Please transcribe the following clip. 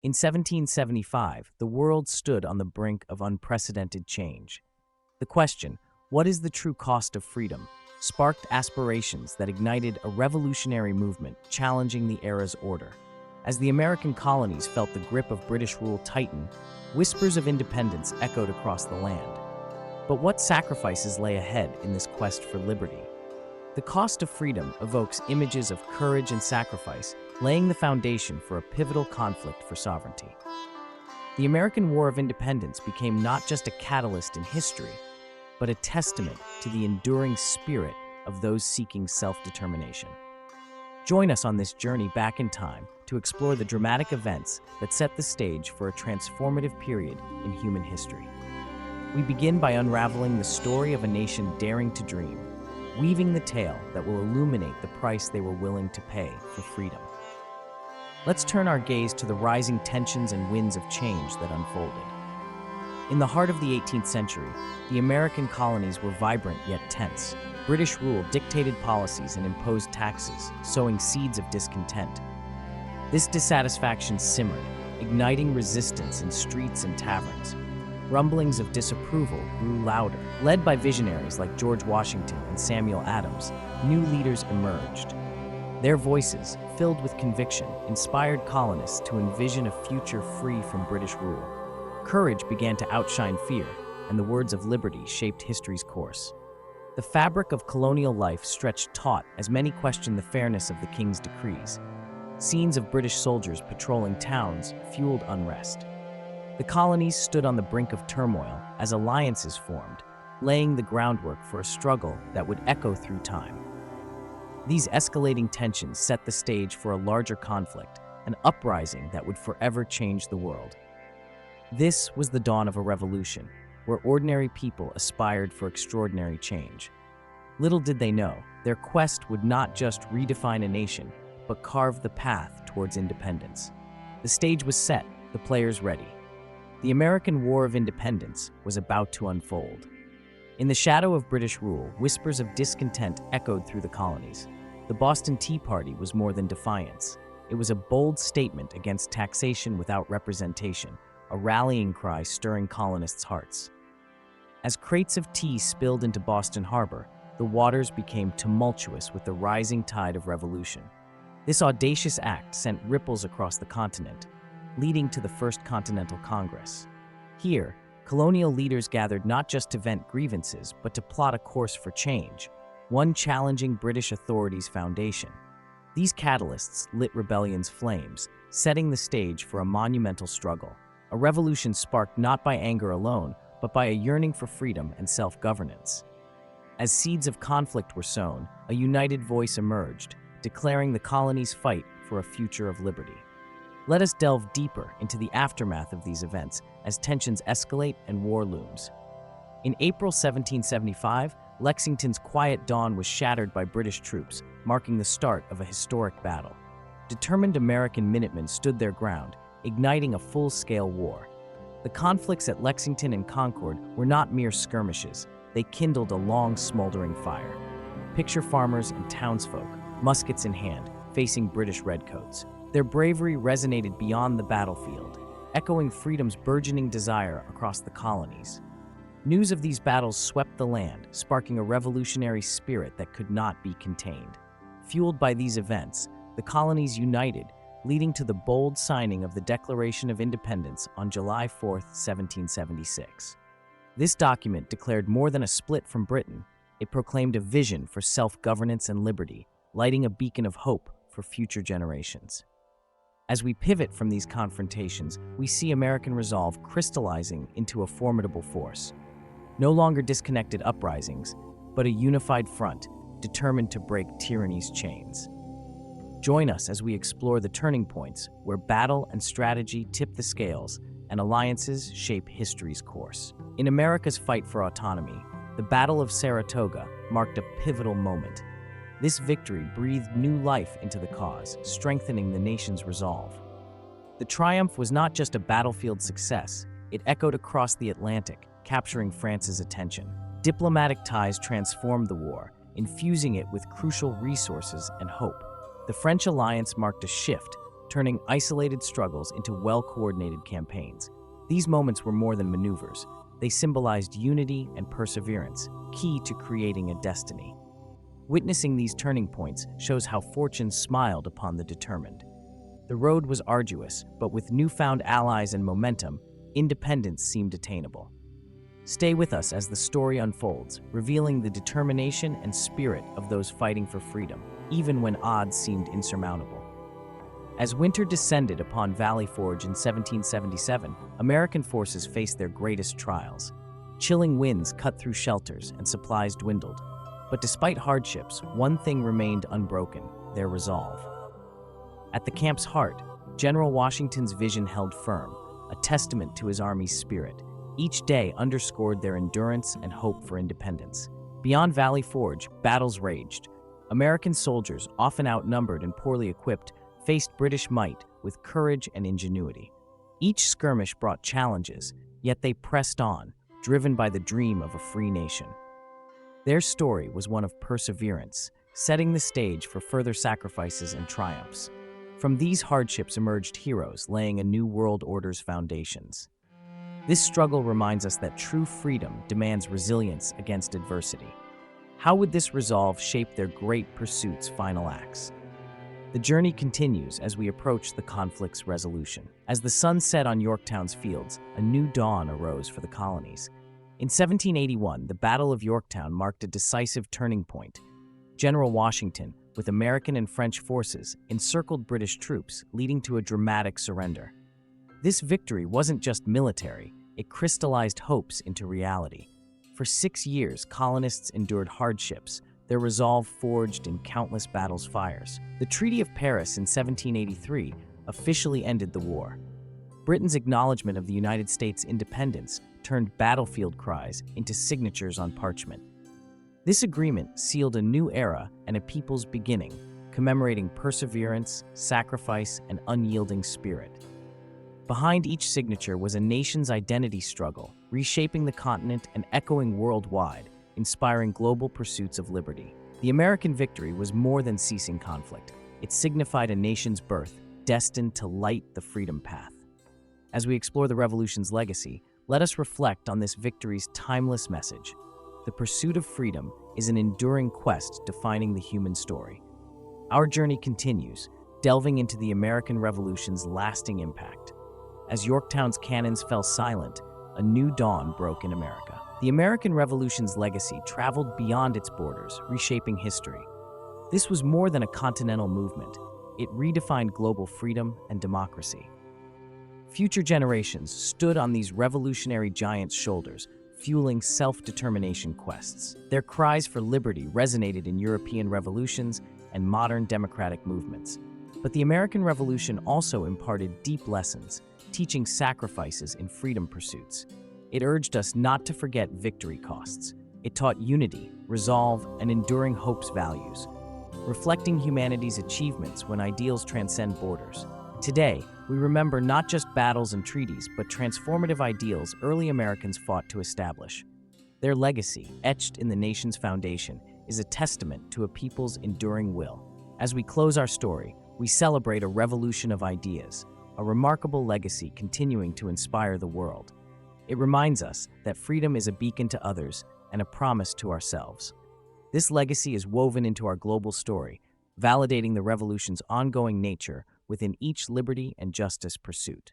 In 1775, the world stood on the brink of unprecedented change. The question, what is the true cost of freedom, sparked aspirations that ignited a revolutionary movement challenging the era's order. As the American colonies felt the grip of British rule tighten, whispers of independence echoed across the land. But what sacrifices lay ahead in this quest for liberty? The cost of freedom evokes images of courage and sacrifice, laying the foundation for a pivotal conflict for sovereignty. The American War of Independence became not just a catalyst in history, but a testament to the enduring spirit of those seeking self-determination. Join us on this journey back in time to explore the dramatic events that set the stage for a transformative period in human history. We begin by unraveling the story of a nation daring to dream, weaving the tale that will illuminate the price they were willing to pay for freedom. Let's turn our gaze to the rising tensions and winds of change that unfolded. In the heart of the 18th century, the American colonies were vibrant yet tense. British rule dictated policies and imposed taxes, sowing seeds of discontent. This dissatisfaction simmered, igniting resistance in streets and taverns. Rumblings of disapproval grew louder. Led by visionaries like George Washington and Samuel Adams, new leaders emerged. Their voices, filled with conviction, inspired colonists to envision a future free from British rule. Courage began to outshine fear, and the words of liberty shaped history's course. The fabric of colonial life stretched taut as many questioned the fairness of the king's decrees. Scenes of British soldiers patrolling towns fueled unrest. The colonies stood on the brink of turmoil as alliances formed, laying the groundwork for a struggle that would echo through time. These escalating tensions set the stage for a larger conflict, an uprising that would forever change the world. This was the dawn of a revolution, where ordinary people aspired for extraordinary change. Little did they know, their quest would not just redefine a nation, but carve the path towards independence. The stage was set, the players ready. The American War of Independence was about to unfold. In the shadow of British rule, whispers of discontent echoed through the colonies. The Boston Tea Party was more than defiance. It was a bold statement against taxation without representation, a rallying cry stirring colonists' hearts. As crates of tea spilled into Boston Harbor, the waters became tumultuous with the rising tide of revolution. This audacious act sent ripples across the continent, leading to the First Continental Congress. Here, colonial leaders gathered not just to vent grievances, but to plot a course for change, one challenging British authorities' foundation. These catalysts lit rebellion's flames, setting the stage for a monumental struggle, a revolution sparked not by anger alone, but by a yearning for freedom and self-governance. As seeds of conflict were sown, a united voice emerged, declaring the colonies' fight for a future of liberty. Let us delve deeper into the aftermath of these events as tensions escalate and war looms. In April 1775, Lexington's quiet dawn was shattered by British troops, marking the start of a historic battle. Determined American Minutemen stood their ground, igniting a full-scale war. The conflicts at Lexington and Concord were not mere skirmishes. They kindled a long, smoldering fire. Picture farmers and townsfolk, muskets in hand, facing British redcoats. Their bravery resonated beyond the battlefield, echoing freedom's burgeoning desire across the colonies. News of these battles swept the land, sparking a revolutionary spirit that could not be contained. Fueled by these events, the colonies united, leading to the bold signing of the Declaration of Independence on July 4, 1776. This document declared more than a split from Britain. It proclaimed a vision for self-governance and liberty, lighting a beacon of hope for future generations. As we pivot from these confrontations, we see American resolve crystallizing into a formidable force. No longer disconnected uprisings, but a unified front determined to break tyranny's chains. Join us as we explore the turning points where battle and strategy tip the scales and alliances shape history's course. In America's fight for autonomy, the Battle of Saratoga marked a pivotal moment. This victory breathed new life into the cause, strengthening the nation's resolve. The triumph was not just a battlefield success, it echoed across the Atlantic, capturing France's attention. Diplomatic ties transformed the war, infusing it with crucial resources and hope. The French alliance marked a shift, turning isolated struggles into well-coordinated campaigns. These moments were more than maneuvers. They symbolized unity and perseverance, key to creating a destiny. Witnessing these turning points shows how fortune smiled upon the determined. The road was arduous, but with newfound allies and momentum, independence seemed attainable. Stay with us as the story unfolds, revealing the determination and spirit of those fighting for freedom, even when odds seemed insurmountable. As winter descended upon Valley Forge in 1777, American forces faced their greatest trials. Chilling winds cut through shelters and supplies dwindled. But despite hardships, one thing remained unbroken: their resolve. At the camp's heart, General Washington's vision held firm, a testament to his army's spirit. Each day underscored their endurance and hope for independence. Beyond Valley Forge, battles raged. American soldiers, often outnumbered and poorly equipped, faced British might with courage and ingenuity. Each skirmish brought challenges, yet they pressed on, driven by the dream of a free nation. Their story was one of perseverance, setting the stage for further sacrifices and triumphs. From these hardships emerged heroes, laying a new world order's foundations. This struggle reminds us that true freedom demands resilience against adversity. How would this resolve shape their great pursuit's final acts? The journey continues as we approach the conflict's resolution. As the sun set on Yorktown's fields, a new dawn arose for the colonies. In 1781, the Battle of Yorktown marked a decisive turning point. General Washington, with American and French forces, encircled British troops, leading to a dramatic surrender. This victory wasn't just military, it crystallized hopes into reality. For 6 years, colonists endured hardships, their resolve forged in countless battles' fires. The Treaty of Paris in 1783 officially ended the war. Britain's acknowledgement of the United States' independence turned battlefield cries into signatures on parchment. This agreement sealed a new era and a people's beginning, commemorating perseverance, sacrifice, and unyielding spirit. Behind each signature was a nation's identity struggle, reshaping the continent and echoing worldwide, inspiring global pursuits of liberty. The American victory was more than ceasing conflict. It signified a nation's birth, destined to light the freedom path. As we explore the revolution's legacy, let us reflect on this victory's timeless message. The pursuit of freedom is an enduring quest defining the human story. Our journey continues, delving into the American Revolution's lasting impact. As Yorktown's cannons fell silent, a new dawn broke in America. The American Revolution's legacy traveled beyond its borders, reshaping history. This was more than a continental movement. It redefined global freedom and democracy. Future generations stood on these revolutionary giants' shoulders, fueling self-determination quests. Their cries for liberty resonated in European revolutions and modern democratic movements. But the American Revolution also imparted deep lessons, teaching sacrifices in freedom pursuits. It urged us not to forget victory costs. It taught unity, resolve, and enduring hope's values, reflecting humanity's achievements when ideals transcend borders. Today, we remember not just battles and treaties, but transformative ideals early Americans fought to establish. Their legacy, etched in the nation's foundation, is a testament to a people's enduring will. As we close our story, we celebrate a revolution of ideas, a remarkable legacy continuing to inspire the world. It reminds us that freedom is a beacon to others and a promise to ourselves. This legacy is woven into our global story, validating the revolution's ongoing nature within each liberty and justice pursuit.